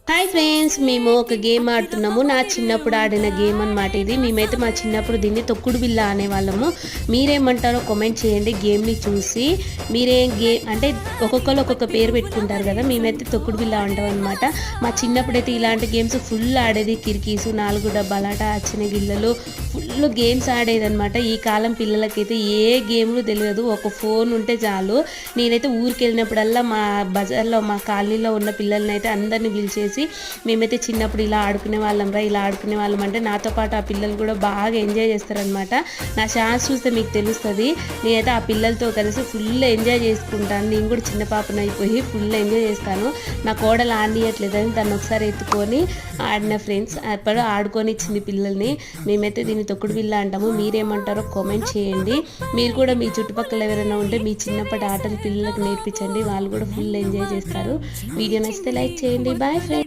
Hi friends, మేము ఒక game ఆడుతున్నాము. నా చిన్నప్పుడు ఆడిన గేమ్ అనమాట ఇది. మేమైతే మా చిన్నప్పుడు దీన్ని తొక్కుడు బిల్ల అనేవాళ్ళము. మీరేమంటారో కామెంట్ చేయండి. గేమ్ని చూసి మీరేం గేమ్ అంటే ఒక్కొక్కరు ఒక్కొక్క పేరు పెట్టుకుంటారు కదా. మేమైతే తొక్కుడు బిల్ల అంటాం అనమాట. మా చిన్నప్పుడు అయితే ఇలాంటి గేమ్స్ ఫుల్ ఆడేది. కిరికీసు, 4 డబ్బాలాట, అచ్చిన గిల్లలు, ఫుల్ గేమ్స్ ఆడేదనమాట. ఈ కాలం పిల్లలకైతే ఏ గేమ్లు తెలియదు. ఒక ఫోన్ ఉంటే చాలు. నేనైతే ఊరికి వెళ్ళినప్పుడల్లా మా బజార్లో మా కాలనీలో ఉన్న పిల్లల్ని అయితే అందరినీ పిలిచేసి మేమైతే చిన్నప్పుడు ఇలా ఆడుకునే వాళ్ళం రా, ఇలా ఆడుకునే వాళ్ళం అంటే నాతో పాటు ఆ పిల్లలు కూడా బాగా ఎంజాయ్ చేస్తారనమాట. నా ఛాన్స్ చూస్తే మీకు తెలుస్తుంది. నేనైతే ఆ పిల్లలతో కలిసి ఫుల్ ఎంజాయ్ చేసుకుంటాను. నేను కూడా చిన్న పాపను అయిపోయి ఫుల్ ఎంజాయ్ చేస్తాను. నా కోడలు ఆడనీయట్లేదని దాన్ని ఒకసారి ఎత్తుకొని ఆడిన ఫ్రెండ్స్. అప్పుడు ఆడుకొని ఇచ్చింది పిల్లల్ని. మేమైతే దీన్ని తొక్కుడు బిల్ల అంటాము. మీరేమంటారో కామెంట్ చేయండి. మీరు కూడా మీ చుట్టుపక్కల ఎవరైనా ఉంటే మీ చిన్నప్పటి ఆటలు పిల్లలకు నేర్పించండి. వాళ్ళు కూడా ఫుల్ ఎంజాయ్ చేస్తారు. వీడియో నచ్చితే లైక్ చేయండి. Bye friends.